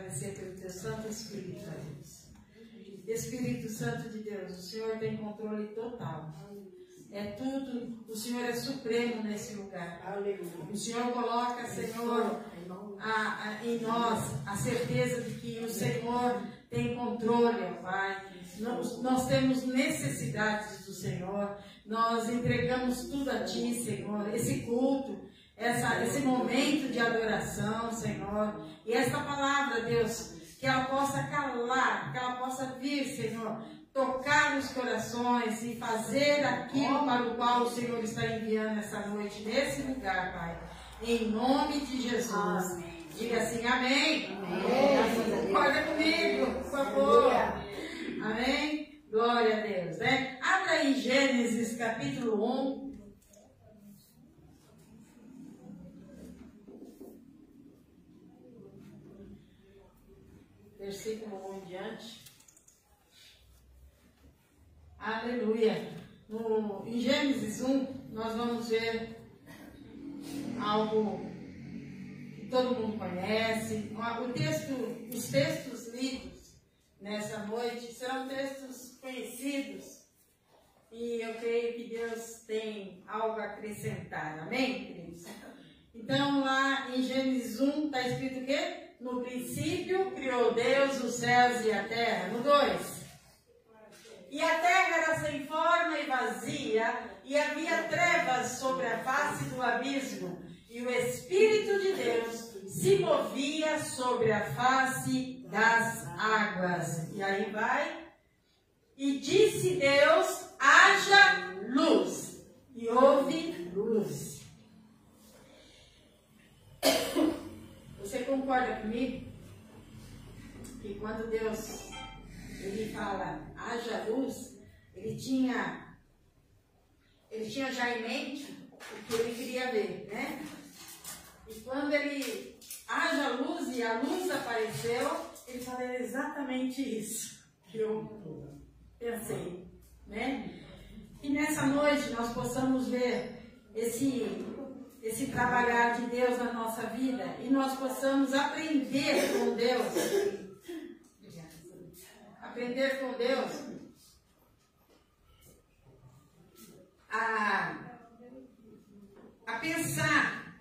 agradecer pelo teu Santo Espírito, Deus. Espírito Santo de Deus, o Senhor tem controle total. É tudo, o Senhor é supremo nesse lugar. O Senhor coloca, Senhor, em nós a certeza de que o Senhor tem controle, ó Pai. Nós temos necessidades do Senhor. Nós entregamos tudo a Ti, Senhor. Esse culto, esse momento de adoração, Senhor. E esta palavra, Deus, que ela possa calar, que ela possa vir, Senhor, tocar nos corações e fazer aquilo para o qual o Senhor está enviando essa noite, nesse lugar, Pai. Em nome de Jesus. Amém. Diga assim, amém. Amém. Concorda comigo, por favor. Amém. Glória a Deus, né? Abra aí Gênesis capítulo 1. Versículo 1 em diante. Aleluia. Em Gênesis 1, nós vamos ver algo que todo mundo conhece. Os textos lidos nessa noite serão textos conhecidos. E eu creio que Deus tem algo a acrescentar. Amém, queridos? Então, lá em Gênesis 1, está escrito o quê? No princípio criou Deus os céus e a terra. No 2. E a terra era sem forma e vazia, e havia trevas sobre a face do abismo, e o Espírito de Deus se movia sobre a face das águas. E aí vai. E disse Deus, haja luz. E houve luz. Você concorda comigo? Que quando Deus, ele fala, haja luz, ele tinha já em mente o que ele queria ver, né? E quando ele, haja luz, e a luz apareceu, ele falou exatamente isso que eu pensei, né? E nessa noite nós possamos ver esse trabalhar de Deus na nossa vida e nós possamos aprender com Deus. Aprender com Deus a pensar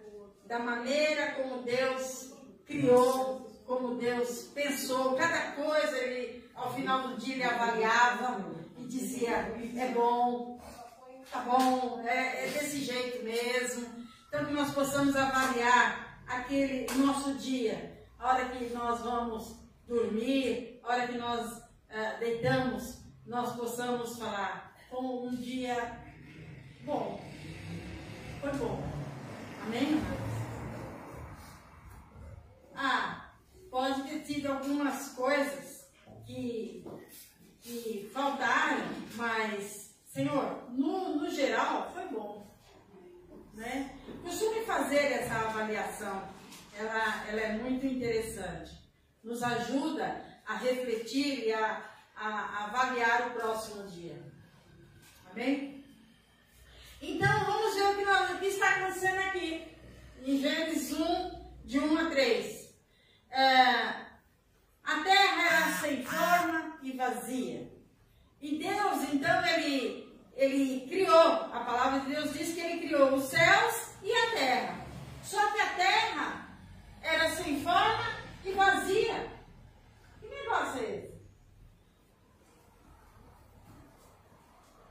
da maneira como Deus criou, como Deus pensou. Cada coisa, ele, ao final do dia, ele avaliava e dizia, é bom, tá bom, é desse jeito mesmo. Então, que nós possamos avaliar aquele nosso dia, a hora que nós vamos dormir, a hora que nós deitamos, nós possamos falar, com um dia bom, foi bom. Amém? Pode ter tido algumas coisas que faltaram, mas, Senhor, no geral, foi bom. Né? Costume fazer essa avaliação, ela é muito interessante, nos ajuda a refletir e a avaliar o próximo dia. Amém? Então vamos ver o que está acontecendo aqui em Gênesis 1, de 1 a 3. A terra era sem forma e vazia, e Deus então ele criou, a palavra de Deus diz que ele criou os céus e a terra. Só que a terra era sem forma e vazia. Que negócio é esse?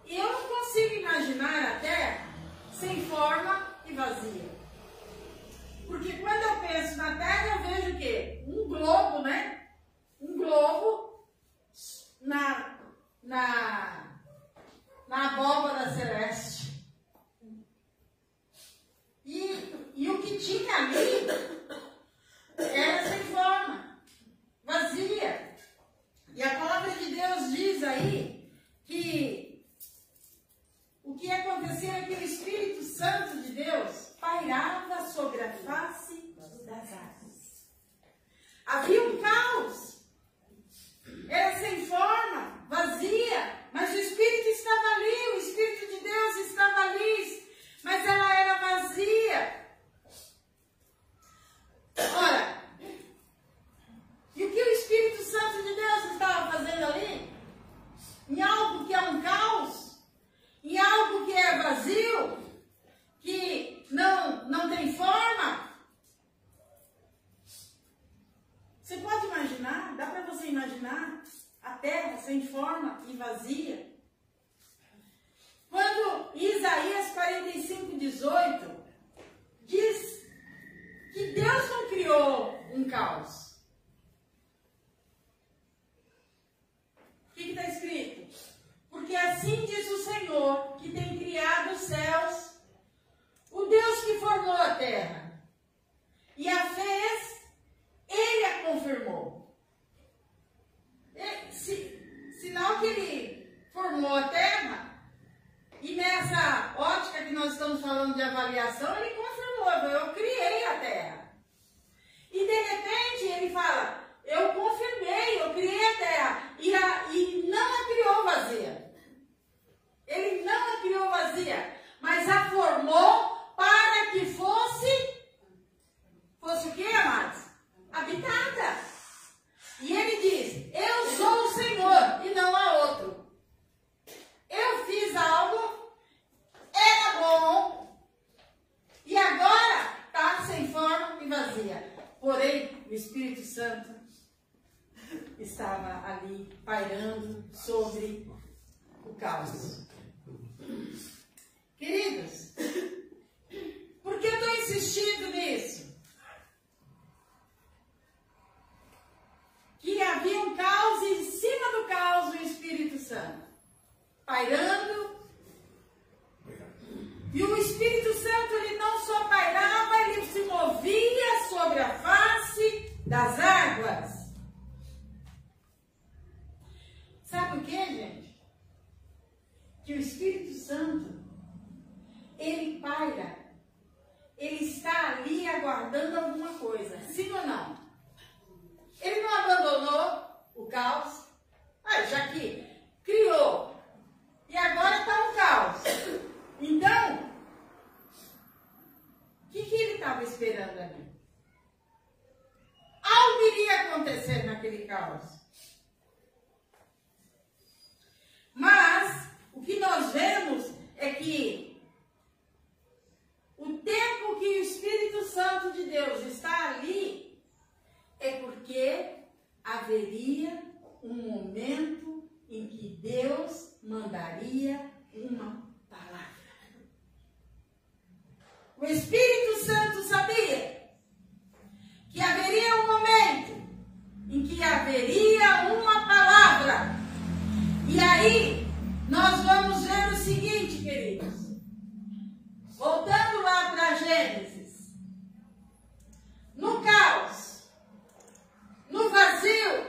E eu não consigo imaginar a terra sem forma e vazia. Porque quando eu penso na terra, eu vejo o quê? Um globo, né? Um globo na abóbora celeste. E o que tinha ali era sem forma, vazia. E a palavra de Deus diz aí que o que acontecia é que o Espírito Santo de Deus pairava sobre a face das águas. Havia um caos. Era sem forma, vazia, mas o Espírito estava ali, o Espírito de Deus estava ali, mas ela era vazia. novo, eu criei a terra. E de repente ele fala, eu confirmei, eu criei a terra. E não a criou vazia. Ele não a criou vazia, mas a formou para que fosse o que, amados? Habitada. E ele diz, eu sou o Senhor e não há outro. Eu fiz algo, era bom, e agora está sem forma e vazia. Porém, o Espírito Santo estava ali pairando sobre o caos. Queridos, por que eu estou insistindo nisso? Que havia um caos e em cima do caos o Espírito Santo pairando. E o Espírito Santo, ele não só pairava, ele se movia sobre a face das águas. Sabe por quê, gente? Que o Espírito Santo, ele paira, ele está ali aguardando alguma coisa, sim ou não? Ele não abandonou o caos, já que criou, e agora está um caos. Então, o que ele estava esperando ali? Algo iria acontecer naquele caos. Mas, o que nós vemos é que o tempo que o Espírito Santo de Deus está ali é porque haveria um momento em que Deus mandaria uma palavra. O Espírito Santo sabia que haveria um momento em que haveria uma palavra. E aí, nós vamos ver o seguinte, queridos. Voltando lá para Gênesis. No caos, no vazio,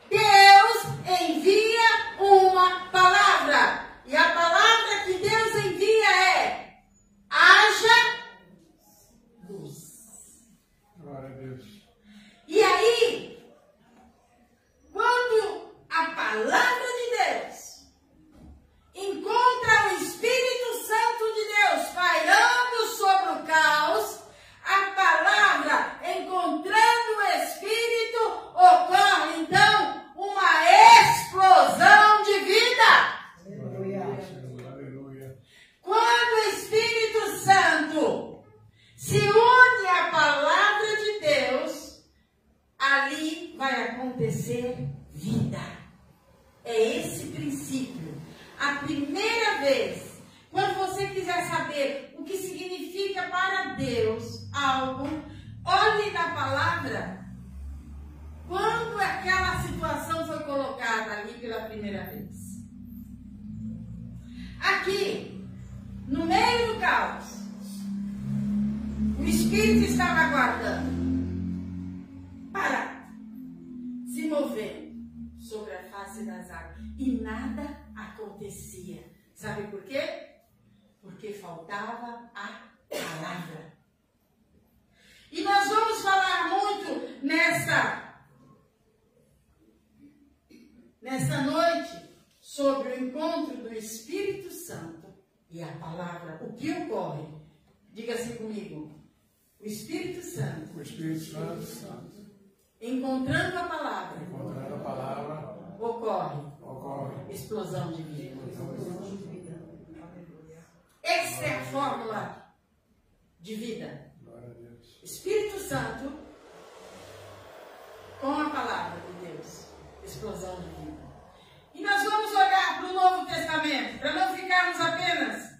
Deus envia uma palavra. E a palavra que Deus envia é: haja luz. Glória a Deus. E aí, quando a palavra de Deus encontra o Espírito Santo de Deus pairando sobre o caos, a palavra encontrando o Espírito, ocorre então uma explosão de vida. Aleluia. Quando o Espírito Santo se une à palavra de Deus, ali vai acontecer vida. É esse princípio. A primeira vez, quando você quiser saber o que significa para Deus algo, olhe na palavra. Quando aquela situação foi colocada ali pela primeira vez. Aqui, no meio do caos, o Espírito estava aguardando para se mover sobre a face das águas. E nada acontecia. Sabe por quê? Porque faltava a palavra. E nós vamos falar muito nesta noite sobre o encontro do Espírito Santo e a palavra. O que ocorre? Diga assim comigo. O Espírito Santo. O Espírito Santo. Encontrando a palavra. Encontrando a palavra. Ocorre. Explosão de vida. Essa é a fórmula de vida. Glória a Deus. Espírito Santo com a palavra de Deus. Explosão de vida. E nós vamos olhar para o Novo Testamento, para não ficarmos apenas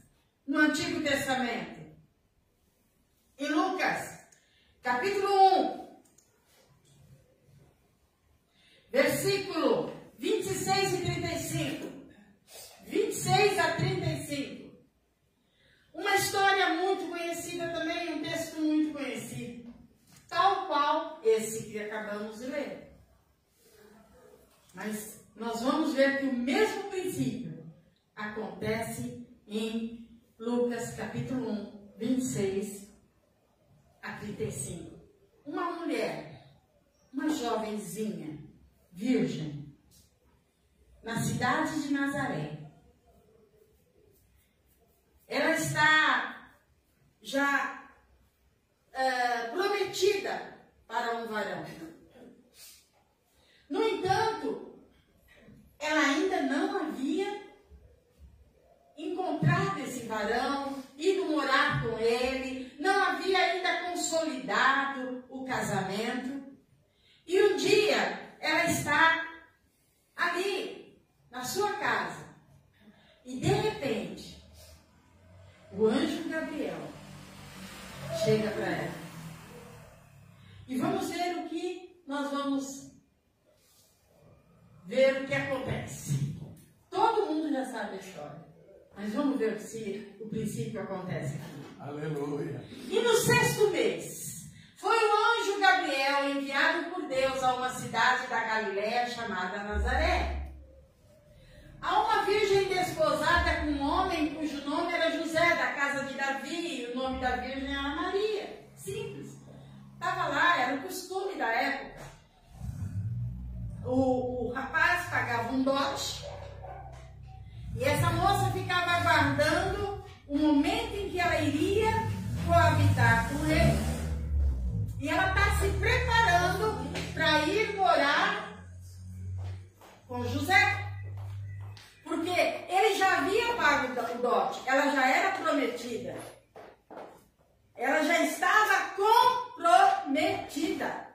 no Antigo Testamento. Em Lucas, capítulo 1, versículo 26 e 35. 26 a 35. Uma história muito conhecida também, um texto muito conhecido. Tal qual esse que acabamos de ler. Mas nós vamos ver que o mesmo princípio acontece em Lucas capítulo 1, 26 35. Uma mulher, uma jovenzinha, virgem, na cidade de Nazaré. Ela está já prometida para um varão. No entanto, ela ainda não havia encontrado esse varão, ido morar com ele, não havia ainda consolidado o casamento. E um dia ela está ali, na sua casa, e de repente, o anjo Gabriel chega para ela. E vamos ver o que nós vamos ver o que acontece. Todo mundo já sabe a história, mas vamos ver se o princípio acontece aqui. Aleluia. E no 6º mês, foi o anjo Gabriel enviado por Deus a uma cidade da Galiléia chamada Nazaré, a uma virgem desposada com um homem cujo nome era José, da casa de Davi, e o nome da virgem era Maria. Simples. Estava lá, era o costume da época. O rapaz pagava um dote, e essa moça ficava aguardando o momento em que ela iria coabitar com ele. E ela está se preparando para ir morar com José. Porque ele já havia pago o dote, ela já era prometida. Ela já estava comprometida.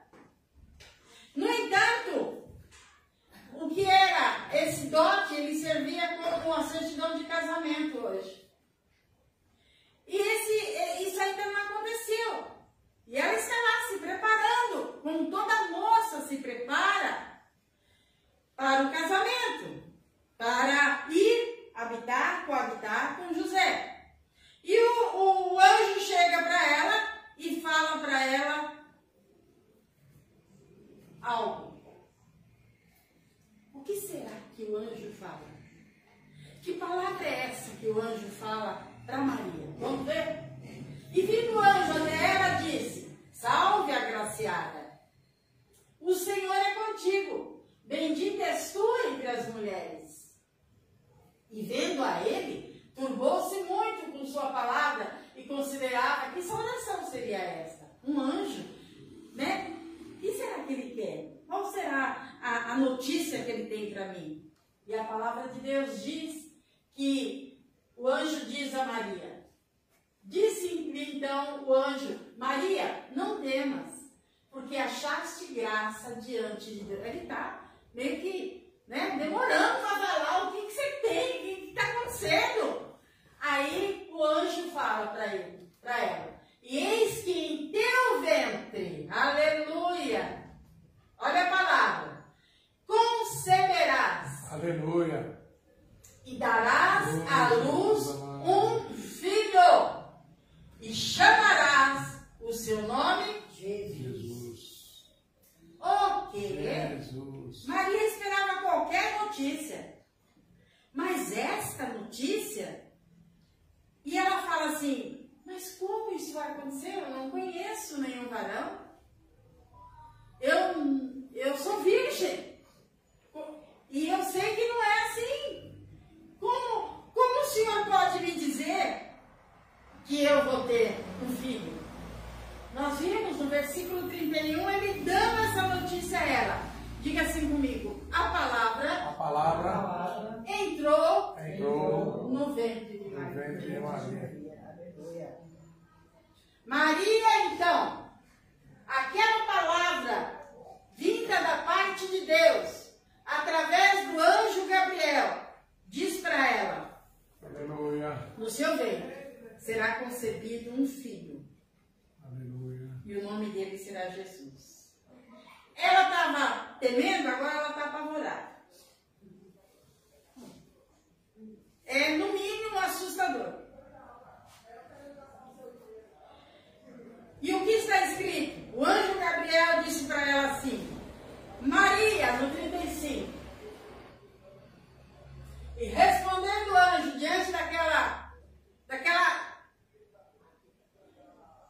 No entanto, o que era esse dote, ele servia como uma certidão de casamento hoje. E isso ainda não aconteceu. E ela está lá se preparando, como toda moça se prepara para o casamento, para ir coabitar com José. E o anjo chega para ela e fala para ela algo. O que será que o anjo fala? Que palavra é essa que o anjo fala para Maria? Vamos ver? E vindo o anjo até ela, disse: Salve, agraciada, o Senhor é contigo, bendita és tu entre as mulheres. E vendo a ele, turbou-se muito com sua palavra e considerava que saudação seria esta. Um anjo, né? O que será que ele quer? Qual será a notícia que ele tem para mim? E a palavra de Deus diz que o anjo diz a Maria. Disse-lhe então o anjo: Maria, não temas, porque achaste graça diante de Deus. Ele está meio que demorando para falar o que você tem, o que está acontecendo. Aí o anjo fala para ela: e eis que em teu ventre, aleluia, olha a palavra, conceberás, Aleluia. e darás à luz um filho, e chamarás o seu nome Jesus. O quê? Jesus. Maria esperava qualquer notícia, mas esta notícia, e ela fala assim: mas como isso vai acontecer? Eu não conheço nenhum varão, eu sou virgem, e eu sei que não é assim. Como o Senhor pode me dizer que eu vou ter um filho? Nós vimos no versículo 31, ele dando essa notícia a ela. Diga assim comigo: a palavra entrou no ventre de Maria. Maria, então, aquela palavra vinda da parte de Deus, através do anjo Gabriel, diz para ela: Aleluia. no seu ventre será concebido um filho. Aleluia. E o nome dele será Jesus. Ela estava temendo, agora ela está apavorada. É, no mínimo, assustador. E o que está escrito? O anjo Gabriel disse para ela assim: Maria, no 35. E respondendo o anjo, diante daquela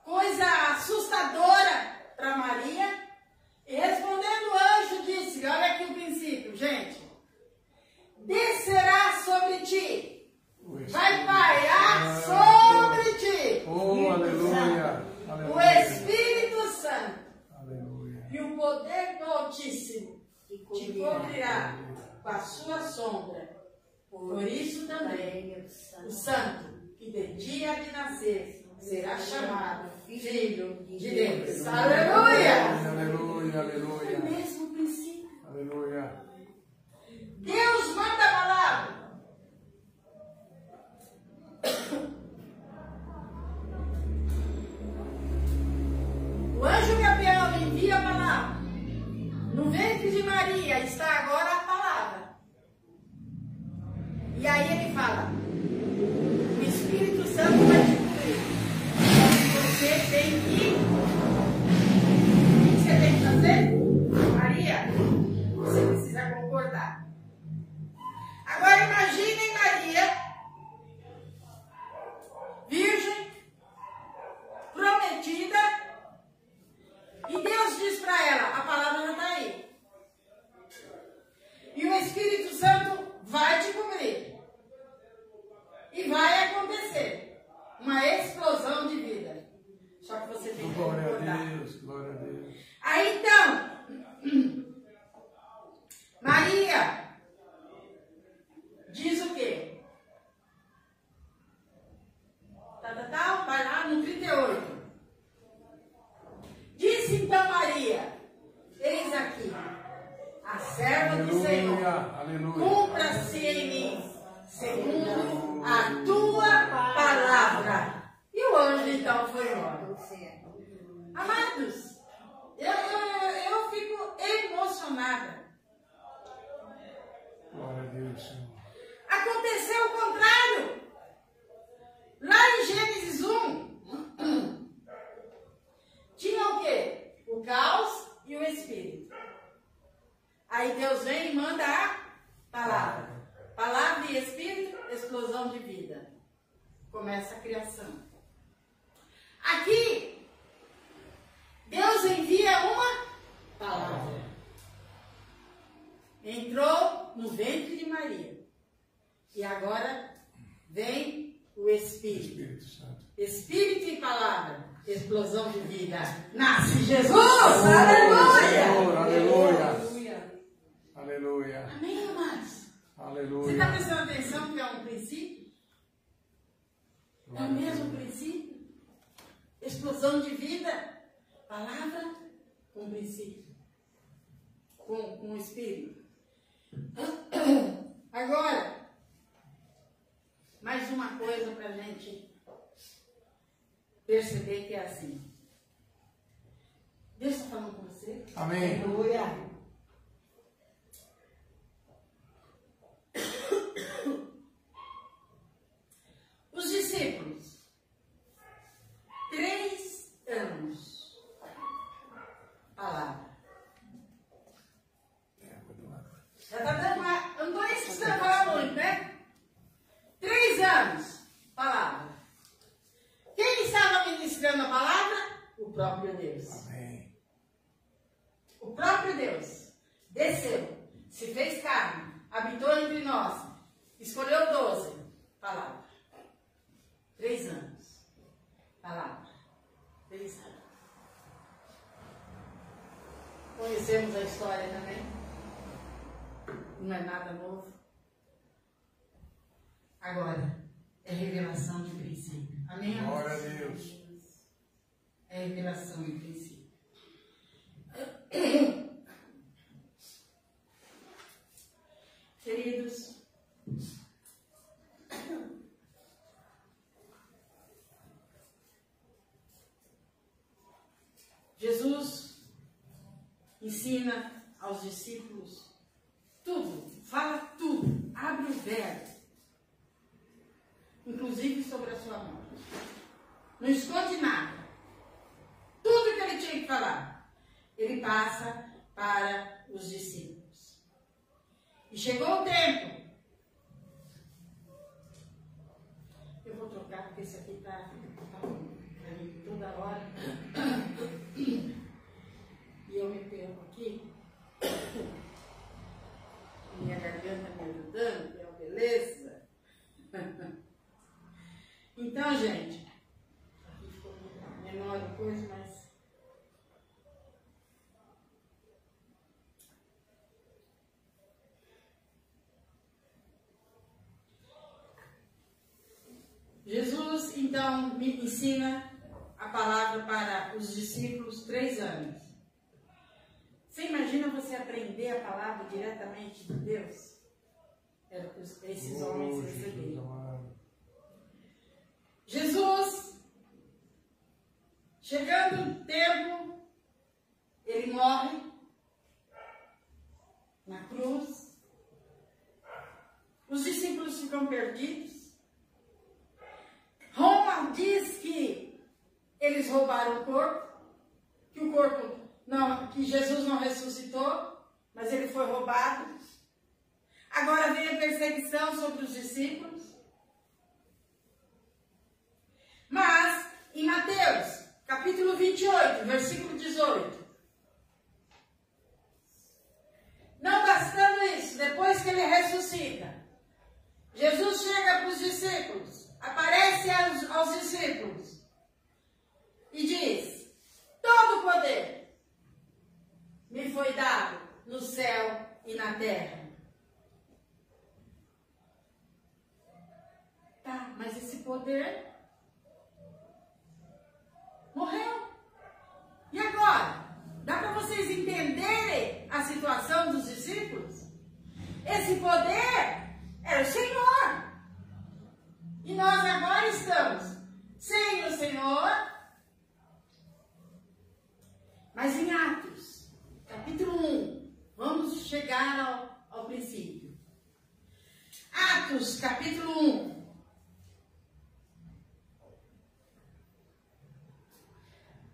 coisa assustadora o Espírito Santo Aleluia. e o poder do Altíssimo te cobrirá com a sua sombra. Por isso também o Santo que de ti há de nascer será chamado Filho de Deus. Aleluia! Aleluia, aleluia. É mesmo o princípio. Aleluia. Deus manda a palavra. O anjo Gabriel envia a palavra. No ventre de Maria está agora a palavra. E aí ele fala: o Espírito Santo vai te cobrir. Você tem que. O que você tem que fazer? Maria, você precisa concordar. Agora imaginem Maria, virgem, prometida, e Deus diz para ela: a palavra já está aí. E o Espírito Santo vai te cobrir. E vai acontecer uma explosão de vida. Só que você tem que Glória concordar. a Deus, glória a Deus. Aí então, Maria diz o quê? Vai lá no 38. Disse então Maria: eis aqui a serva do Senhor, Aleluia. cumpra-se em mim segundo a tua palavra. E o anjo então foi embora. Amados, eu fico emocionada. Glória a Deus, Senhor. Aconteceu o contrário. Lá em Gênesis 1, tinha o quê? O caos e o Espírito. Aí Deus vem e manda a palavra. Palavra e Espírito, explosão de vida. Começa a criação. Aqui, Deus envia uma palavra. Entrou no ventre de Maria. E agora vem o Espírito. Espírito Santo. Espírito e palavra. Explosão de vida. Nasce Jesus! Aleluia! Senhor, aleluia. Aleluia. Amém, amados? Você Aleluia. está prestando atenção que é um princípio? É o mesmo princípio? Explosão de vida. Palavra com princípio. Com Espírito. Agora, mais uma coisa para a gente perceber que é assim. Deus está falando com você? Amém. Aleluia. Os discípulos, 3 anos, palavra. Já está dando uma. Eu não estou nem precisando falar muito, né? 3 anos, palavra. Quem estava ministrando a palavra? O próprio Deus. Amém. O próprio Deus desceu, se fez carne, habitou entre nós, escolheu 12, palavra. 3 anos, palavra. 3 anos. Conhecemos a história também. Não é nada novo. Agora, é revelação de princípio. Amém? Glória a Deus. É revelação de princípio. Queridos, Jesus ensina aos discípulos tudo, fala tudo, abre o véu, inclusive sobre a sua morte. Não esconde nada. Tudo que ele tinha que falar, ele passa para os discípulos. E chegou o tempo. Eu vou trocar porque esse aqui está toda hora. E eu me perco aqui. Minha garganta me ajudando, que é uma beleza. Então, gente, aqui ficou menor. coisa, mas... Jesus, então, me ensina a palavra para os discípulos 3 anos. Você imagina você aprender a palavra diretamente de Deus? Era o que esses homens receberam. Jesus, chegando o tempo, ele morre na cruz. Os discípulos ficam perdidos. Roma diz que eles roubaram o corpo, que Jesus não ressuscitou, mas ele foi roubado. Agora vem a perseguição sobre os discípulos. Mas, em Mateus, capítulo 28, versículo 18. Não bastando isso, depois que ele ressuscita, Jesus chega para os discípulos, aparece aos discípulos e diz: todo poder me foi dado no céu e na terra. Tá, mas esse poder morreu. E agora? Dá para vocês entenderem a situação dos discípulos? Esse poder era o Senhor. E nós agora estamos sem o Senhor. Mas em Atos, capítulo 1, vamos chegar ao princípio. Atos, capítulo 1.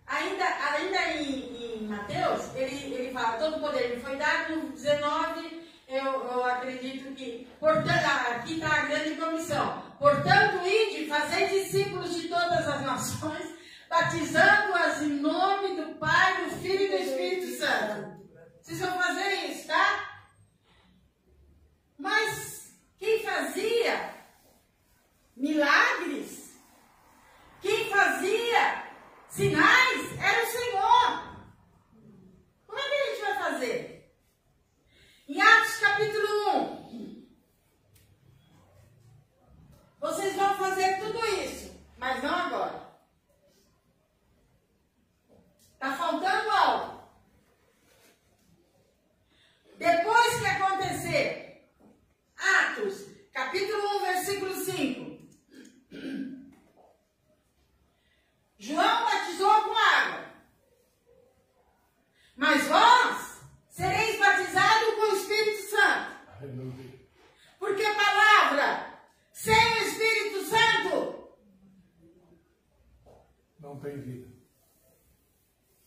Ainda em Mateus, ele fala, todo poder me foi dado. No 19, eu acredito que, portanto, aqui está a grande comissão. Portanto, ide, fazei discípulos de todas as nações, batizando-as em nome do Pai, do Filho e do Espírito Santo. Vocês vão fazer isso, tá? Mas quem fazia milagres, quem fazia sinais, era o Senhor. Como é que a gente vai fazer? Em Atos capítulo 1, vocês vão fazer tudo isso, mas não agora. Está faltando algo. Depois que acontecer, Atos capítulo 1, versículo 5. João batizou com água, mas vós sereis batizados com o Espírito Santo. Aleluia. Porque a palavra sem o Espírito Santo não tem vida.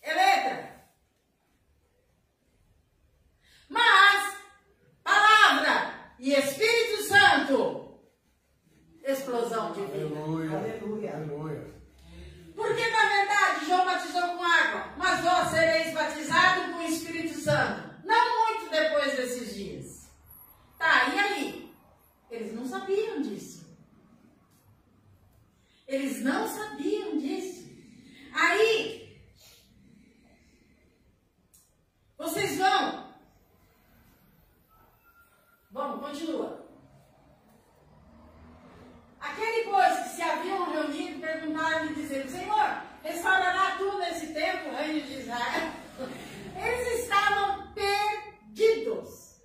É letra. Mas palavra e Espírito Santo, explosão de vida. Aleluia. Aleluia. Aleluia. Porque, na verdade, João batizou com água, mas vós sereis batizados com o Espírito Santo. Não muito depois desses dias. Tá, e aí? Eles não sabiam disso. Eles não sabiam disso. Aí, vocês vão. Vamos, continua. Aquele pois que se haviam reunido perguntaram-lhe dizendo: Senhor, restaurará tu nesse tempo o reino de Israel? Eles estavam perdidos.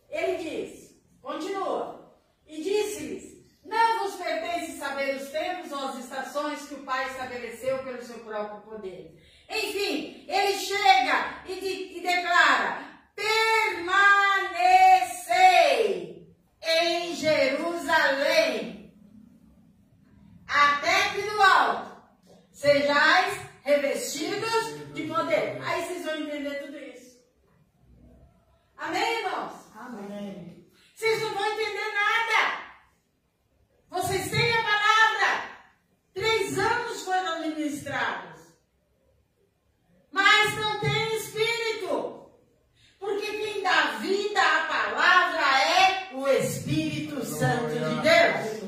Ele diz, continua, e disse-lhes: não vos pertence saber os tempos ou as estações que o Pai estabeleceu pelo seu próprio poder. Enfim, ele chega e declara: permanecei em Jerusalém, até que do alto sejais revestidos de poder. Aí vocês vão entender tudo isso. Amém, irmãos? Amém. Vocês não vão entender nada. Vocês têm a palavra. 3 anos foram ministrados, mas não tem Espírito. Porque quem dá vida à palavra é o Espírito Santo de Deus.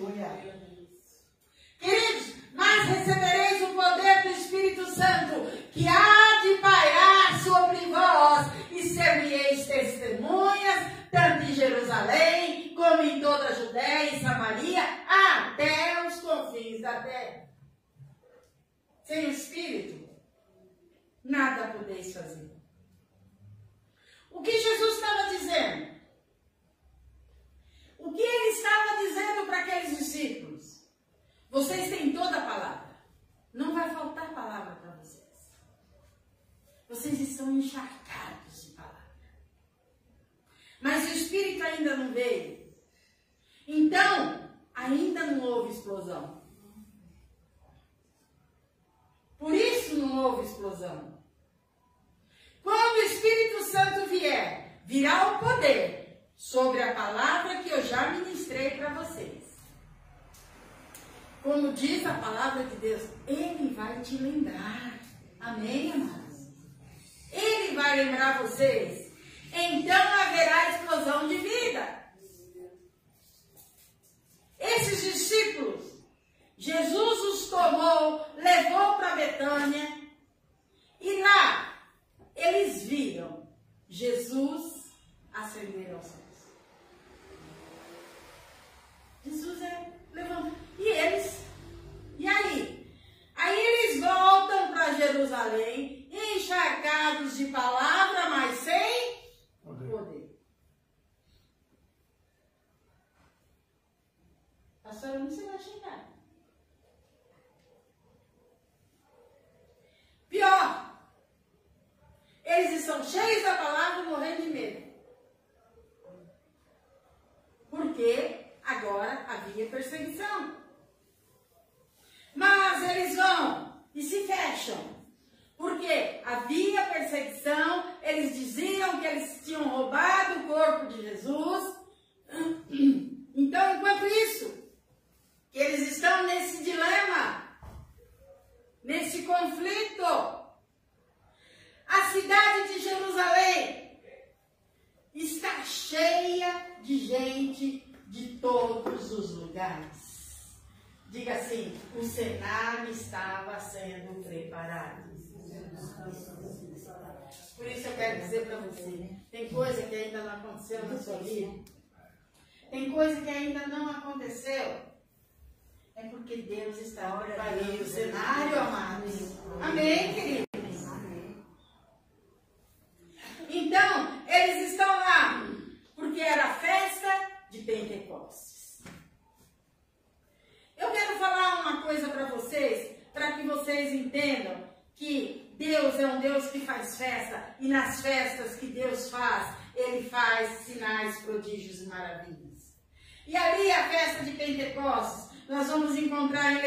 Queridos, recebereis o poder do Espírito Santo, que há de pairar sobre vós, e ser-me-eis testemunhas, tanto em Jerusalém, como em toda a Judéia e Samaria, até os confins da terra. Sem o Espírito, nada podeis fazer. O que Jesus estava dizendo? O que ele estava dizendo para aqueles discípulos? Vocês têm toda a palavra. Não vai faltar palavra para vocês. Vocês estão encharcados de palavra. Mas o Espírito ainda não veio. Então, ainda não houve explosão. Por isso não houve explosão. Quando o Espírito Santo vier, virá o poder sobre a palavra que eu já ministrei para vocês. Como diz a palavra de Deus, Ele vai te lembrar. Amém, amados? Ele vai lembrar vocês. Então haverá explosão de vida. Esses discípulos, Jesus os tomou, levou para Betânia, e lá eles viram Jesus ascender aos céus. Jesus levantou. E aí? Aí eles voltam para Jerusalém, encharcados de palavra, mas sem poder. Pastor, não se vai chegar. Pior, eles estão cheios da palavra, morrendo de medo. Porque agora havia perseguição. Mas eles vão e se fecham. Porque havia perseguição, eles diziam que eles tinham roubado o corpo de Jesus. Então, enquanto isso, eles estão nesse dilema, nesse conflito. A cidade de Jerusalém está cheia de gente de todos os lugares. Diga assim, o cenário estava sendo preparado. Por isso eu quero dizer para você, tem coisa que ainda não aconteceu na sua vida. Tem coisa que ainda não aconteceu. É porque Deus está preparando o cenário, amados. Amém, queridos? Então, eles estão lá, porque era a festa de Pentecostes. Eu quero falar uma coisa para vocês, para que vocês entendam que Deus é um Deus que faz festa, e nas festas que Deus faz, Ele faz sinais, prodígios e maravilhas. E ali a festa de Pentecostes, nós vamos encontrar em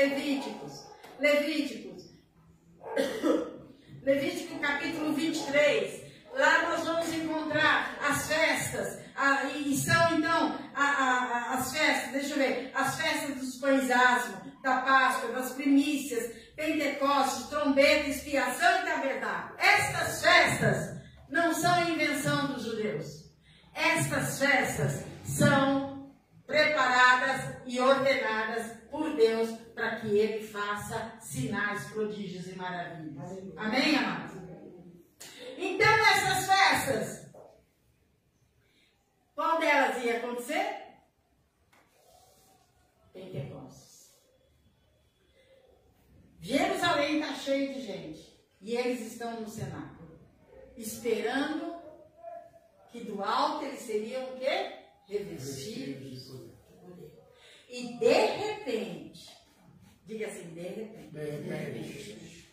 Levítico capítulo 23. Lá nós vamos encontrar as festas, e são então as festas, deixa eu ver, as festas dos pães asmos, da Páscoa, das primícias, Pentecostes, trombeta, expiação e tabernáculo. Estas festas não são invenção dos judeus. Estas festas são preparadas e ordenadas por Deus para que Ele faça sinais, prodígios e maravilhas. Amém, amados? Então, essas festas, qual delas ia acontecer? Pentecostes. Jerusalém está cheio de gente. E eles estão no cenáculo, esperando que do alto eles seriam o quê? Revestidos de poder. E de repente, diga assim, de repente.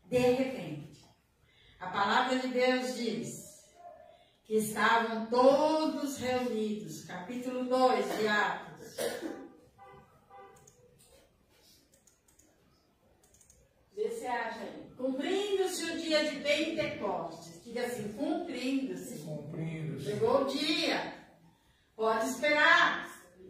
De repente. A palavra de Deus diz que estavam todos reunidos. Capítulo 2 de Atos. Vê se acha aí. Cumprindo-se o dia de Pentecostes. Diga assim, cumprindo-se. Chegou o dia. Pode esperar.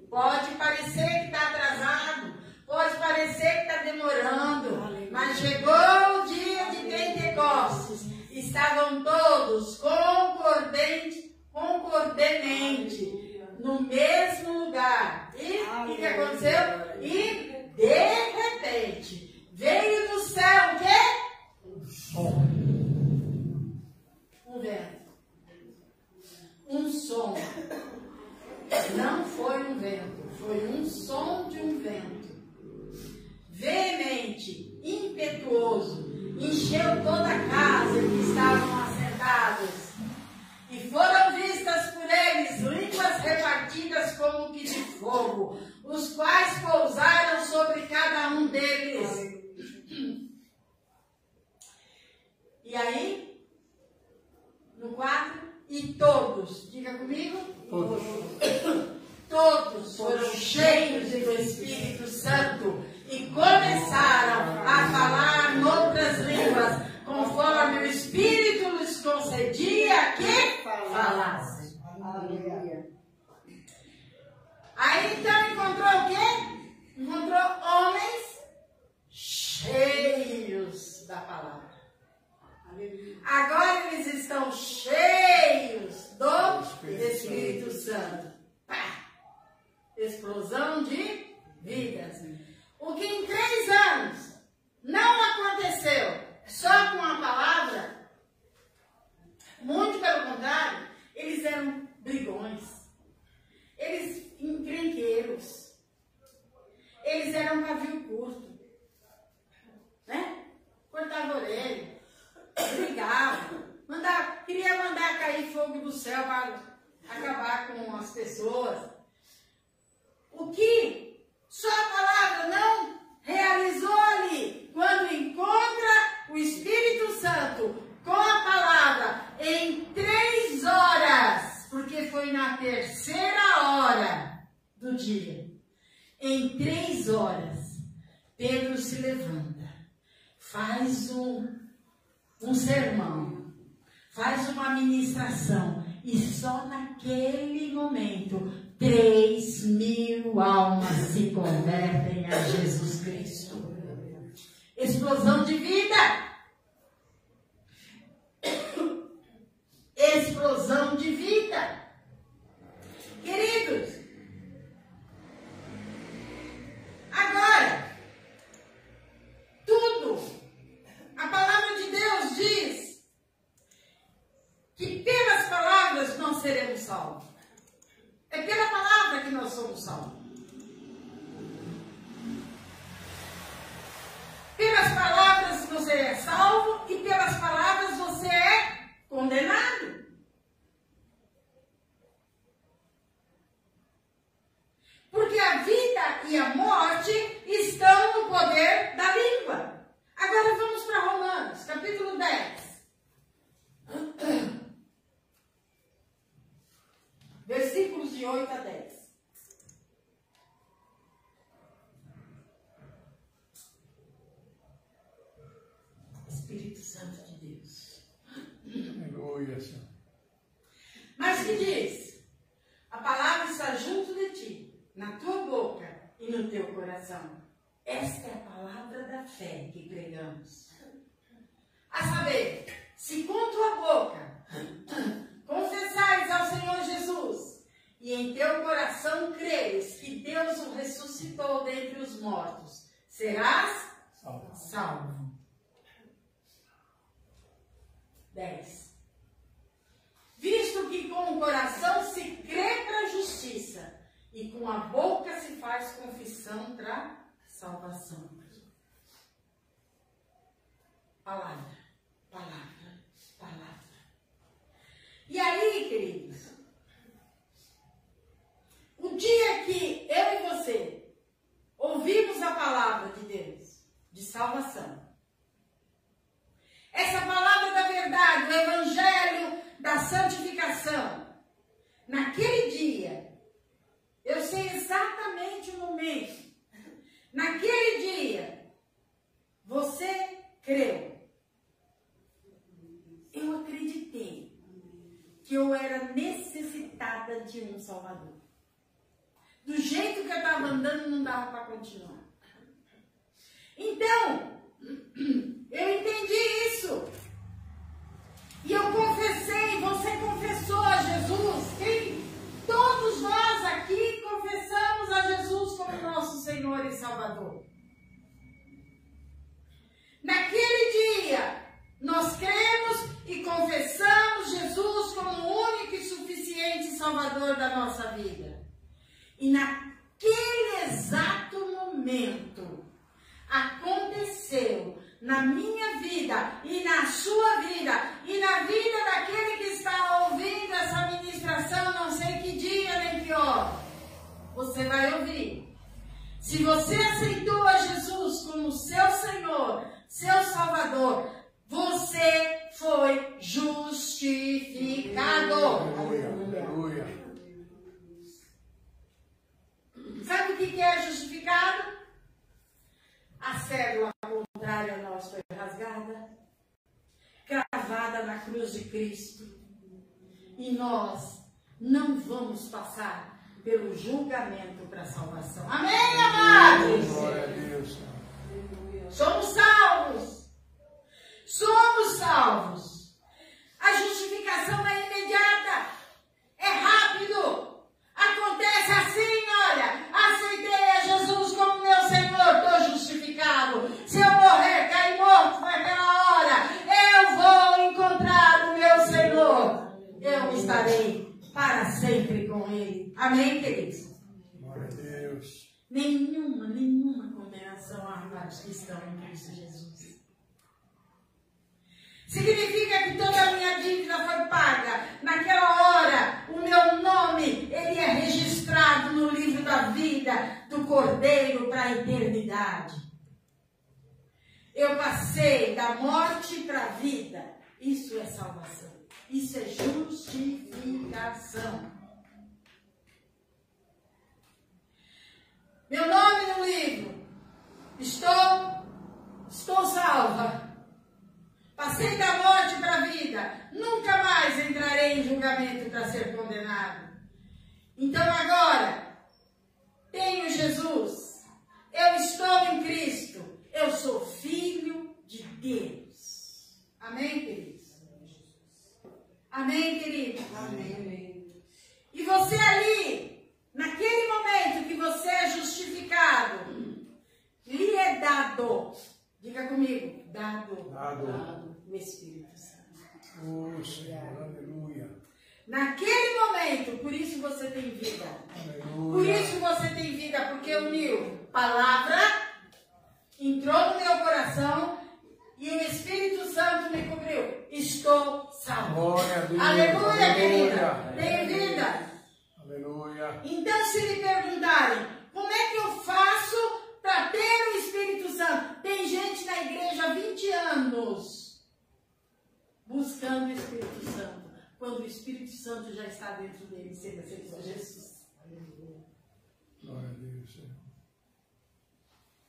Pode parecer que está atrasado. Pode parecer que está demorando. Mas chegou o dia de Pentecostes. Estavam todos concordantemente no mesmo lugar. E o que aconteceu? E de repente veio E todos, diga comigo, Todos. Todos foram cheios do Espírito Santo e começaram a falar noutras línguas, conforme o Espírito lhes concedia que falassem. Aleluia. Aí então encontrou o quê? Encontrou homens cheios da palavra. Agora eles estão cheios do Espírito Santo. Pá! Explosão de vidas. O que em 3 anos não aconteceu só com a palavra, muito pelo contrário, eles eram brigões, eles encrenqueiros, eles eram pavio curto, né? Cortava a orelha, brigavam, queria mandar cair fogo do céu para acabar com as pessoas. O que só a palavra não realizou ali, quando encontra o Espírito Santo com a palavra em 3 horas, porque foi na 3ª hora do dia. Em 3 horas, Pedro se levanta, faz um sermão, faz uma ministração, e só naquele momento 3.000 almas se convertem a Jesus Cristo. Explosão de vida. Explosão de vida. Queridos, agora, tudo, a palavra de Deus diz que pelas palavras nós seremos salvos. É pela palavra que nós somos salvos. Pelas palavras você é salvo e pelas palavras você é condenado. Porque a vida e a morte estão no poder da língua. Agora vamos para Romanos, capítulo 10. Versículos de 8 a 10. Espírito Santo de Deus. Aleluia, Senhor. Mas que diz? A palavra está junto de ti, na tua boca e no teu coração. Esta é a palavra da fé que pregamos. A saber, se com tua boca confessares ao Senhor Jesus e em teu coração creres que Deus o ressuscitou dentre os mortos, serás salvo. 10. Visto que com o coração se crê para a justiça e com a boca se faz confissão para salvação. Palavra, palavra, palavra. E aí, queridos, o dia que eu e você ouvimos a palavra de Deus, de salvação, essa palavra da verdade, o evangelho da santificação, naquele dia, eu sei exatamente o momento, naquele dia, você creu. Eu acreditei que eu era necessitada de um Salvador. Do jeito que eu estava andando, não dava para continuar. Então, eu entendi isso. E eu confessei, você confessou a Jesus. Todos nós aqui confessamos a Jesus como nosso Senhor e Salvador. Naquele dia, nós cremos e confessamos Jesus como o único e suficiente Salvador da nossa vida. E naquele exato momento, aconteceu na minha vida e na sua vida e na vida daquele que está ouvindo essa ministração, não sei que dia nem que hora, você vai ouvir. Se você aceitou a Jesus como seu Senhor, seu Salvador, você foi justificado. toalha nossa foi rasgada, cravada na cruz de Cristo. E nós não vamos passar pelo julgamento para a salvação. Amém, amados? Glória a Deus. Somos salvos. Somos salvos. A justificação é imediata. É rápido. Acontece assim, olha. Aceitei a Jesus como meu Senhor. Estou justificado. Se eu morrer, cair morto naquela hora, eu vou encontrar o meu Senhor. Eu estarei para sempre com Ele. Amém, queridos? Glória a Deus. Nenhuma condenação há para os que estão em Cristo Jesus. Significa que toda a minha dívida foi paga. Naquela hora, o meu nome, ele é registrado no livro da vida do Cordeiro para a eternidade. Eu passei da morte para a vida. Isso é salvação. Isso é justificação. Meu nome no livro. Estou salva. Passei da morte para a vida. Nunca mais entrarei em julgamento para ser condenado. Então agora, tenho Jesus. Eu estou em Cristo. Eu sou filho de Deus. Amém, queridos? Amém, queridos? Amém. E você ali, naquele momento que você é justificado, lhe é dado. Diga comigo, dado. O Espírito Santo. Oh, Senhor, aleluia. Naquele momento, por isso você tem vida. Aleluia. Por isso você tem vida, porque uniu palavra, entrou no meu coração e o Espírito Santo me cobriu. Estou salvo. Glória a Deus. Aleluia, querida. Aleluia. Tenho vida. Aleluia. Então, se me perguntarem, como é que eu faço para ter o Espírito Santo? Tem gente na igreja há 20 anos buscando o Espírito Santo, quando o Espírito Santo já está dentro dele, sendo aceito Jesus. Glória a Deus, Senhor.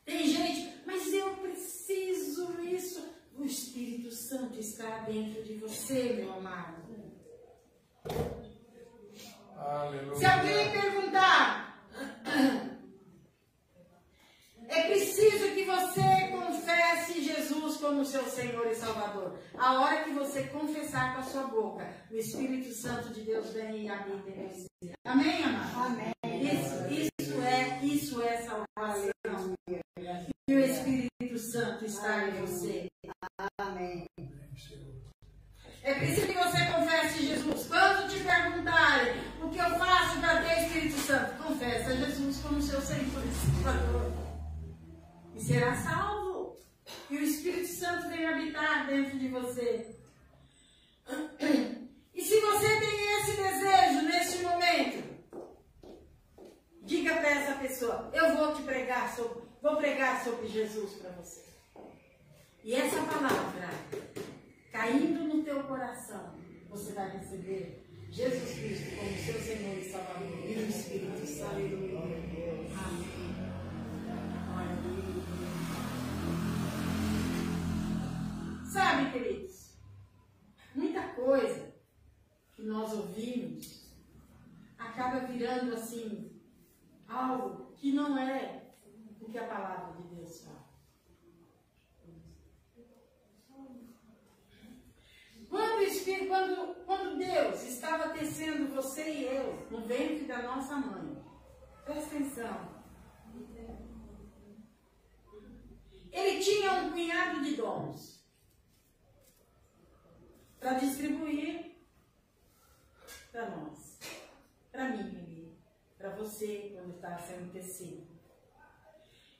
Tem gente, mas eu preciso isso. O Espírito Santo está dentro de você, meu amado. Aleluia. Se alguém perguntar, é preciso que você confesse Jesus como seu Senhor e Salvador. A hora que você confessar com a sua boca, o Espírito Santo de Deus vem e habita em você. Amém, amado? Amém. Isso é salvação. E o Espírito Santo está em você. Amém. É preciso que você confesse Jesus. Quando te perguntarem o que eu faço para ter Espírito Santo, confessa Jesus como seu Senhor e Salvador. E será salvo. E o Espírito Santo vem habitar dentro de você. E se você tem esse desejo neste momento, diga para essa pessoa, eu vou pregar sobre Jesus para você. E essa palavra, caindo no teu coração, você vai receber Jesus Cristo como seu Senhor e Salvador. E o Espírito Santo. Aleluia. Amém. Sabe, queridos, muita coisa que nós ouvimos acaba virando assim, algo que não é o que a palavra de Deus fala. Quando Deus estava tecendo você e eu no ventre da nossa mãe, presta atenção, Ele tinha um punhado de dons para distribuir para nós, para mim, para você, quando está sendo tecido.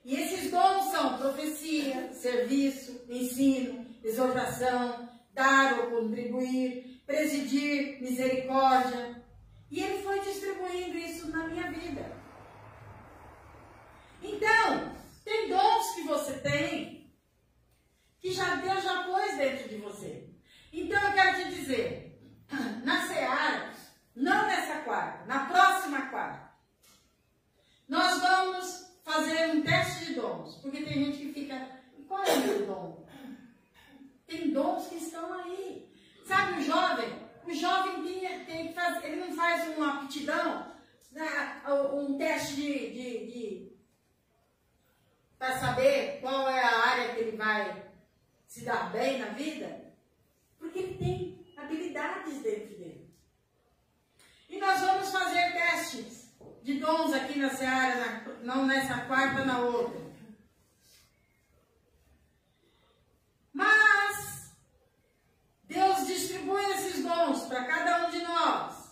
E esses dons são profecia, serviço, ensino, exortação, dar ou contribuir, presidir, misericórdia. E Ele foi distribuindo isso na minha vida. Então, tem dons que você tem, que Deus já pôs dentro de você. Então eu quero te dizer, na Seara, não nessa quarta, na próxima quarta, nós vamos fazer um teste de dons. Porque tem gente que fica, qual é o meu dom. Tem dons que estão aí. Sabe o jovem? O jovem tem que fazer, ele não faz uma aptidão, né, um teste para saber qual é a área que ele vai se dar bem na vida, porque ele tem habilidades dentro dele. E nós vamos fazer testes de dons aqui nessa área, não nessa quarta, na outra. Mas Deus distribui esses dons para cada um de nós.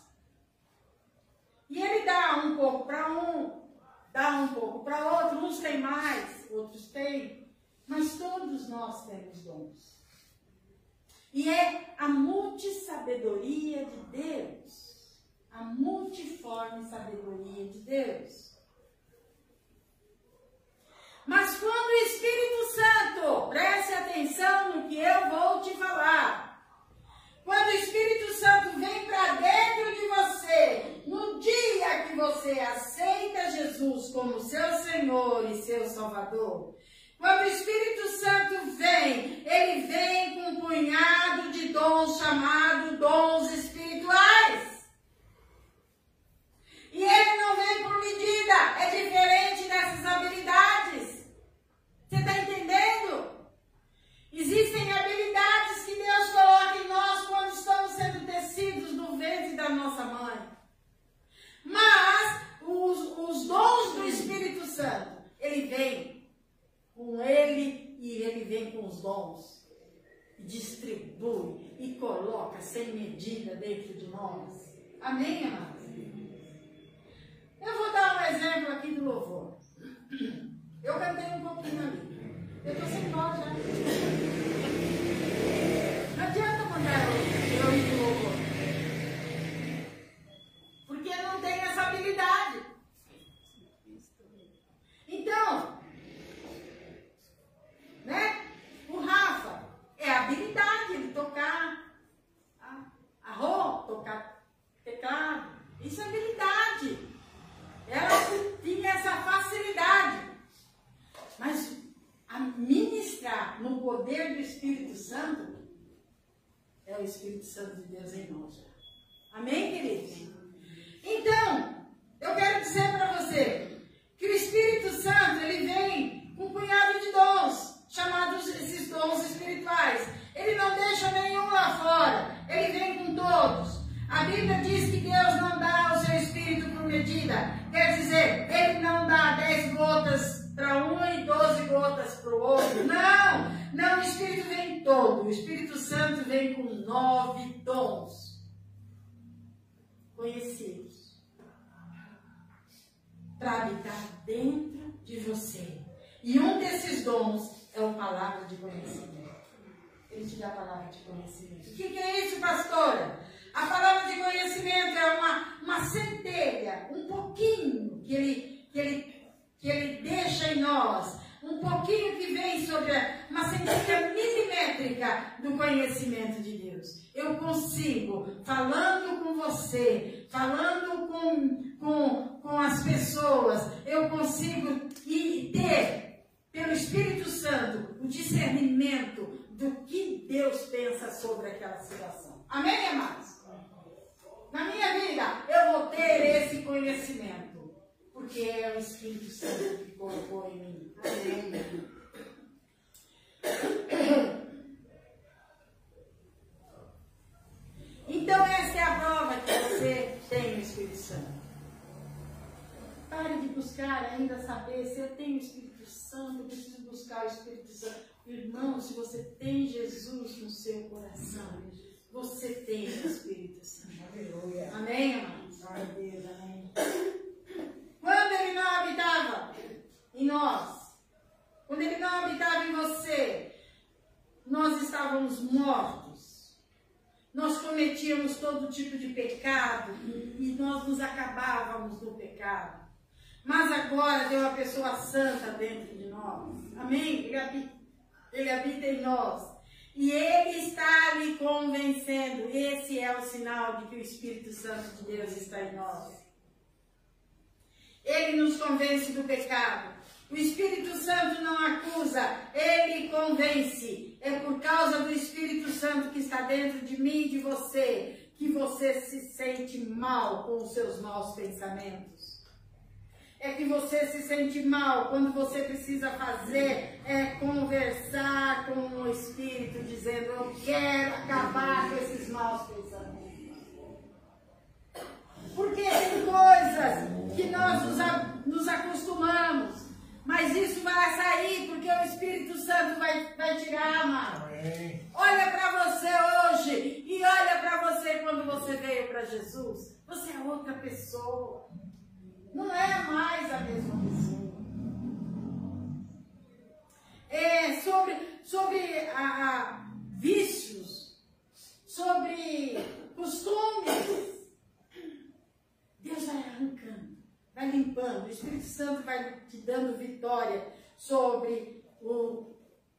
E Ele dá um pouco para um, dá um pouco para outro. Uns têm mais, outros têm. Mas todos nós temos dons. E é a multissabedoria de Deus. A multiforme sabedoria de Deus. Mas quando o Espírito Santo, preste atenção no que eu vou te falar. Quando o Espírito Santo vem para dentro de você, no dia que você aceita Jesus como seu Senhor e seu Salvador, quando o Espírito Santo vem, ele vem com um punhado de dons chamados dons espirituais. E ele não vem por medida, é diferente dessas habilidades. Você está entendendo? Existem habilidades que Deus coloca em nós quando estamos sendo tecidos no ventre da nossa mãe. Mas os dons do Espírito Santo, ele vem com ele e ele vem com os dons. Distribui e coloca sem medida dentro de nós. Amém, amados? Eu vou dar um exemplo aqui do louvor. Eu cantei um pouquinho ali. Eu estou sem voz já. Não adianta mandar eu ir pro louvor. Porque eu não tenho essa habilidade. Então, né? O Rafa é a habilidade, ele tocar tocar teclado. Isso é habilidade. Ela tinha essa facilidade. Mas a ministrar no poder do Espírito Santo é o Espírito Santo de Deus em nós. Amém, queridos? Então, eu quero dizer para você que o Espírito Santo, ele vem com um punhado de dons, chamados esses dons espirituais. Ele não deixa nenhum lá fora, ele vem com todos. A Bíblia diz que Deus não dá o seu Espírito por medida. Quer dizer, ele não dá 10 gotas para um e 12 gotas para o outro. Não, o Espírito vem todo. O Espírito Santo vem com 9 dons conhecidos para habitar dentro de você. E um desses dons é a palavra de conhecimento. Ele te dá a palavra de conhecimento. O que é isso, pastora? A palavra de conhecimento é uma centelha, um pouquinho que ele deixa em nós, um pouquinho que vem sobre uma centelha milimétrica do conhecimento de Deus. Eu consigo, falando com você, falando com as pessoas, eu consigo ter, pelo Espírito Santo, o discernimento do que Deus pensa sobre aquela situação. Amém, amados? Na minha vida, eu vou ter esse conhecimento, porque é o Espírito Santo que colocou em mim. Amém. Então, essa é a prova que você tem o Espírito Santo. Pare de buscar ainda saber se eu tenho o Espírito Santo, eu preciso buscar o Espírito Santo. Irmão, se você tem Jesus no seu coração, você tem o Espírito Santo. Aleluia. Amém, amados? Amém. Quando ele não habitava em nós, quando ele não habitava em você, nós estávamos mortos. Nós cometíamos todo tipo de pecado e nós nos acabávamos no pecado. Mas agora tem uma pessoa santa dentro de nós. Amém? Ele habita em nós. E ele está lhe convencendo. Esse é o sinal de que o Espírito Santo de Deus está em nós. Ele nos convence do pecado. O Espírito Santo não acusa, ele convence. É por causa do Espírito Santo que está dentro de mim e de você, que você se sente mal com os seus maus pensamentos. É que você se sente mal quando você precisa fazer, conversar com o Espírito, dizendo, eu quero acabar com esses maus pensamentos. Porque tem coisas que nós nos acostumamos, mas isso vai sair, porque o Espírito Santo vai tirar, amado. Amém. Olha para você hoje e olha para você quando você veio para Jesus. Você é outra pessoa. Não é mais a mesma pessoa. Sobre vícios, sobre costumes, Deus vai arrancando, vai limpando. O Espírito Santo vai te dando vitória sobre o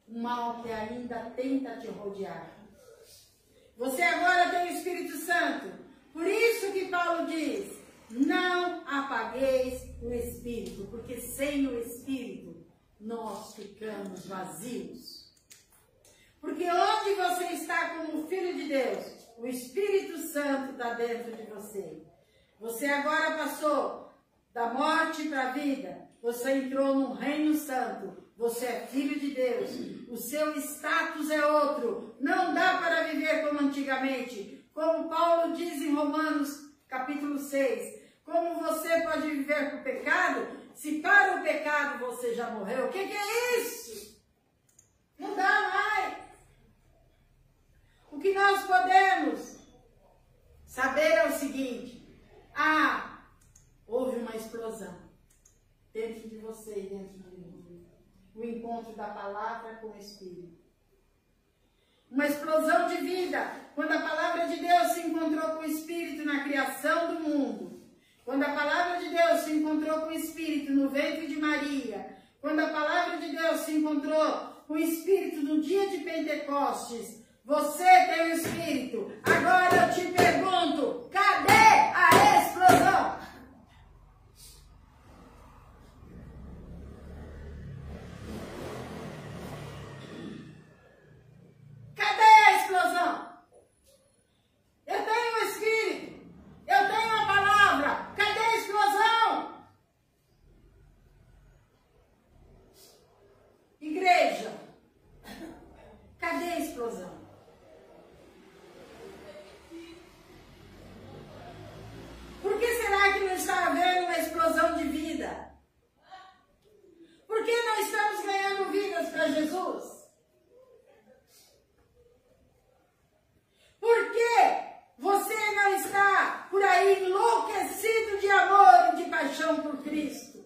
mal que ainda tenta te rodear. Você agora tem o Espírito Santo. Por isso que Paulo diz, não apagueis o Espírito, porque sem o Espírito nós ficamos vazios. Porque onde você está como filho de Deus, o Espírito Santo está dentro de você. Você agora passou da morte para a vida. Você entrou no reino santo. Você é filho de Deus. O seu status é outro. Não dá para viver como antigamente. Como Paulo diz em Romanos capítulo 6. Como você pode viver com o pecado, se para o pecado você já morreu? O que é isso? Não dá mais. O que nós podemos saber é o seguinte. Houve uma explosão dentro de você e dentro de mim. O encontro da palavra com o Espírito. Uma explosão de vida. Quando a palavra de Deus se encontrou com o Espírito na criação do mundo. Quando a palavra de Deus se encontrou com o Espírito no ventre de Maria. Quando a palavra de Deus se encontrou com o Espírito no dia de Pentecostes. Você tem o Espírito. Agora eu te pergunto, cadê a explosão? Cadê a explosão? Eu tenho o Espírito. Eu tenho a palavra. Cadê a explosão? Igreja, cadê a explosão? Por que será que não está havendo uma explosão de vida? Por que não estamos ganhando vidas para Jesus? Por que você não está por aí enlouquecido de amor e de paixão por Cristo?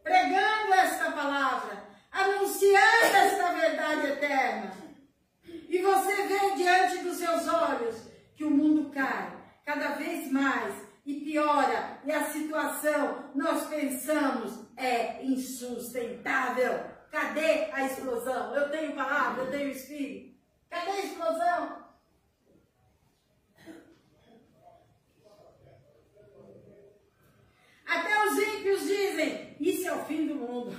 Pregando esta palavra, anunciando esta verdade eterna. E você vê diante dos seus olhos que o mundo cai cada vez mais e piora. E a situação, nós pensamos, é insustentável. Cadê a explosão? Eu tenho palavra, eu tenho Espírito. Cadê a explosão? Até os ímpios dizem, isso é o fim do mundo.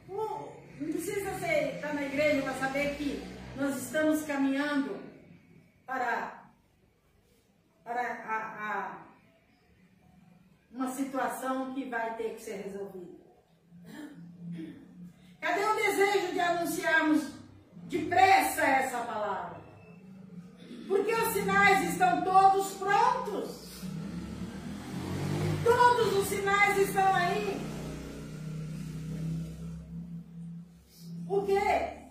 Não precisa você estar na igreja para saber que nós estamos caminhando para uma situação que vai ter que ser resolvida. Cadê o desejo de anunciarmos depressa essa palavra? Porque os sinais estão todos prontos. Todos os sinais estão aí. O que?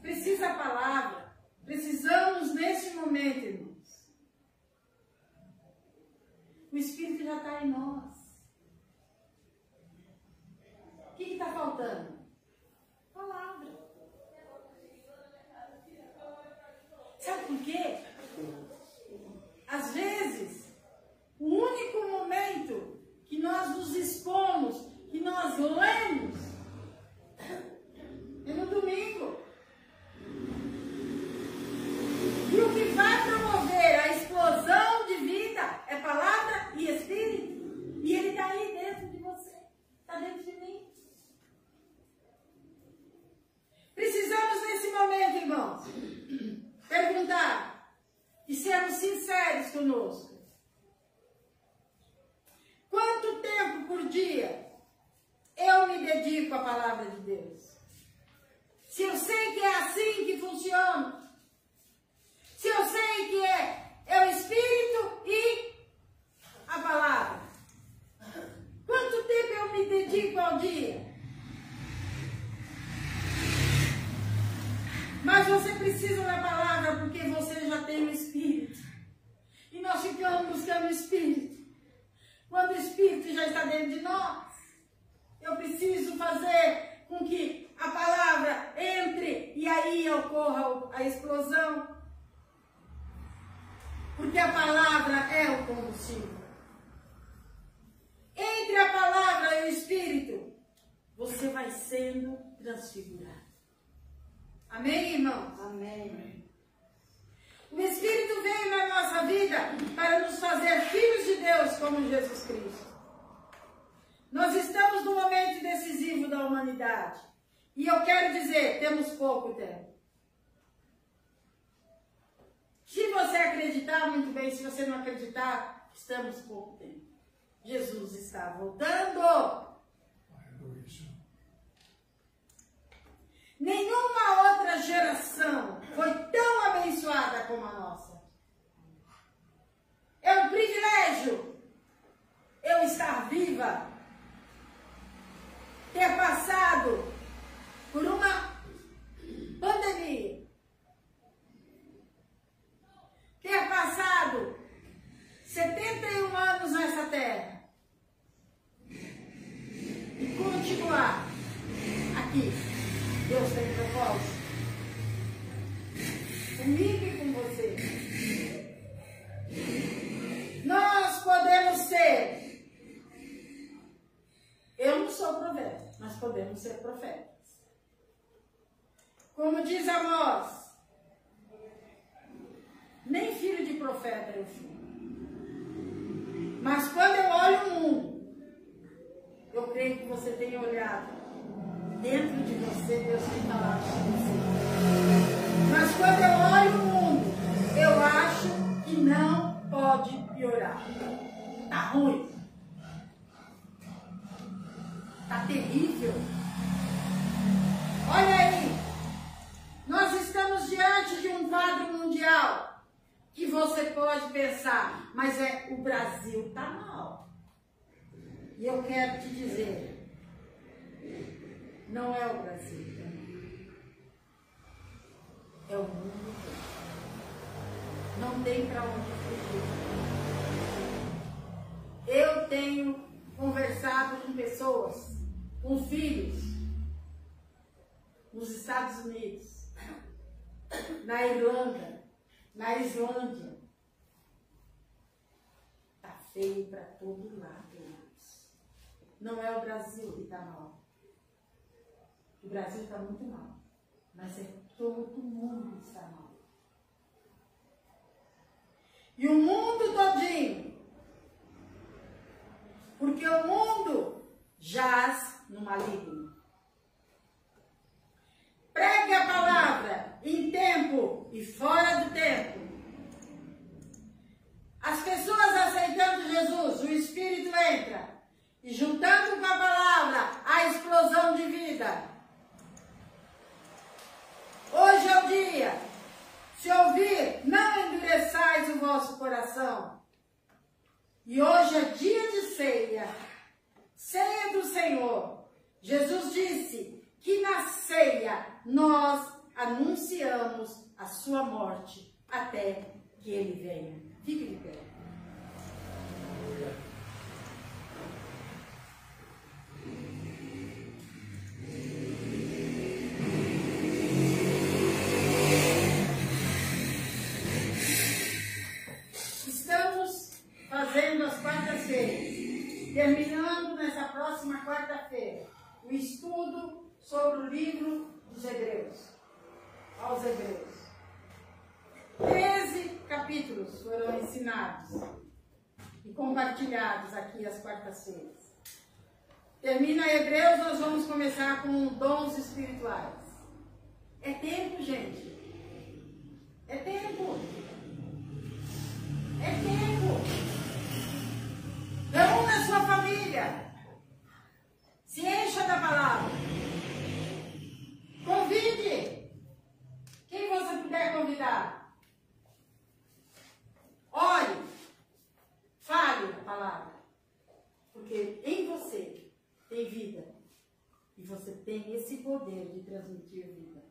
Precisa a palavra. Precisamos nesse momento, irmãos. O Espírito já está em nós. O que está faltando? Palavra. Sabe por quê? Às vezes, o único momento que nós nos expomos, que nós lemos, é no domingo. E o que vai promover a explosão de vida é palavra e Espírito. conosco? Quanto tempo por dia eu me dedico à palavra de Deus? Se eu sei que é assim que funciona, se eu sei que é o Espírito e a palavra, quanto tempo eu me dedico ao dia? Mas você precisa da palavra porque você já tem o Espírito. E nós ficamos buscando o Espírito. Quando o Espírito já está dentro de nós, eu preciso fazer com que a palavra entre e aí ocorra a explosão. Porque a palavra é o combustível. Entre a palavra e o Espírito, você vai sendo transfigurado. Amém, irmãos? Amém. O Espírito veio na nossa vida para nos fazer filhos de Deus como Jesus Cristo. Nós estamos no momento decisivo da humanidade. E eu quero dizer, temos pouco tempo. Se você acreditar, muito bem. Se você não acreditar, estamos pouco tempo. Jesus está voltando. Nenhuma outra geração foi tão abençoada como a nossa. É um privilégio eu estar viva, ter passado por uma pandemia, ter passado 71 anos nessa terra e continuar aqui. Deus tem propósito comigo e com você. Nós podemos ser, eu não sou profeta, mas podemos ser profetas. Como diz Amós, nem filho de profeta eu fui. Mas quando eu olho o mundo, eu creio que você tenha olhado. Dentro de você, Deus tem falado com você. Mas quando eu olho o mundo, eu acho que não pode piorar. Tá ruim. Tá terrível. Olha aí. Nós estamos diante de um quadro mundial que você pode pensar, mas o Brasil tá mal. E eu quero te dizer, não é o Brasil, é o mundo todo. Não tem para onde fugir. Eu tenho conversado com pessoas, com filhos, nos Estados Unidos, na Irlanda, na Islândia. Tá feio para todo lado. Não é o Brasil que está mal. O Brasil está muito mal, mas é todo mundo que está mal. E o mundo todinho, porque o mundo jaz no maligno. Pregue a palavra em tempo e fora do tempo. As pessoas aceitando Jesus, o Espírito entra, e juntando com a palavra, a explosão de vida. Hoje é o dia. Se ouvir, não endureçais o vosso coração. E hoje é dia de ceia. Ceia do Senhor. Jesus disse que na ceia nós anunciamos a sua morte até que ele venha. Fique de pé. Fazendo as quartas-feiras, terminando nessa próxima quarta-feira, o estudo sobre o livro dos Hebreus, aos Hebreus. 13 capítulos foram ensinados e compartilhados aqui às quartas-feiras. Termina Hebreus, nós vamos começar com dons espirituais. É tempo, gente. É tempo. É tempo. tem esse poder de transmitir vida.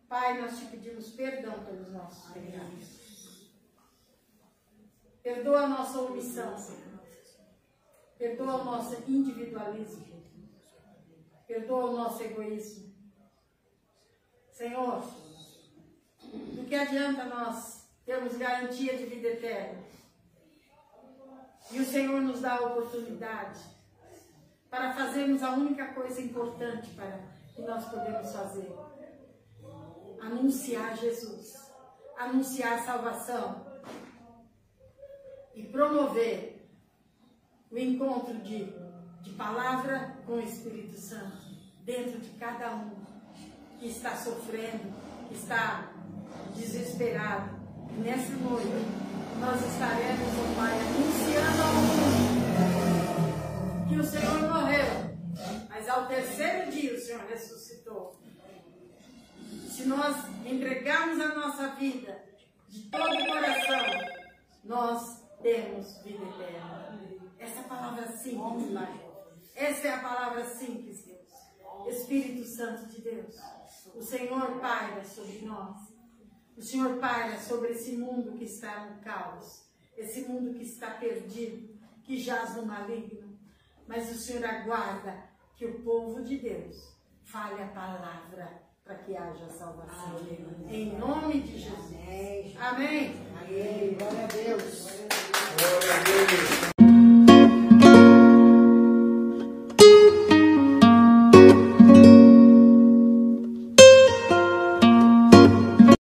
Pai, nós te pedimos perdão pelos nossos pecados. Perdoa a nossa omissão, Senhor. Perdoa o nosso individualismo. Perdoa o nosso egoísmo. Senhor, do que adianta nós termos garantia de vida eterna? E o Senhor nos dá a oportunidade para fazermos a única coisa importante que nós podemos fazer. Anunciar Jesus. Anunciar salvação. E promover o encontro de palavra com o Espírito Santo dentro de cada um que está sofrendo, que está desesperado. E nessa noite nós estaremos, ó Pai, anunciando ao mundo que o Senhor morreu, mas ao terceiro dia o Senhor ressuscitou. Se nós entregarmos a nossa vida de todo o coração, nós temos vida eterna. Essa palavra simples, Pai. Essa é a palavra simples, Deus. Espírito Santo de Deus, o Senhor paira sobre nós. O Senhor paira sobre esse mundo que está no caos, esse mundo que está perdido, que jaz no maligno. Mas o Senhor aguarda que o povo de Deus fale a palavra para que haja salvação. Em nome de Jesus. Amém. Amém. Glória a Deus. Glória a Deus.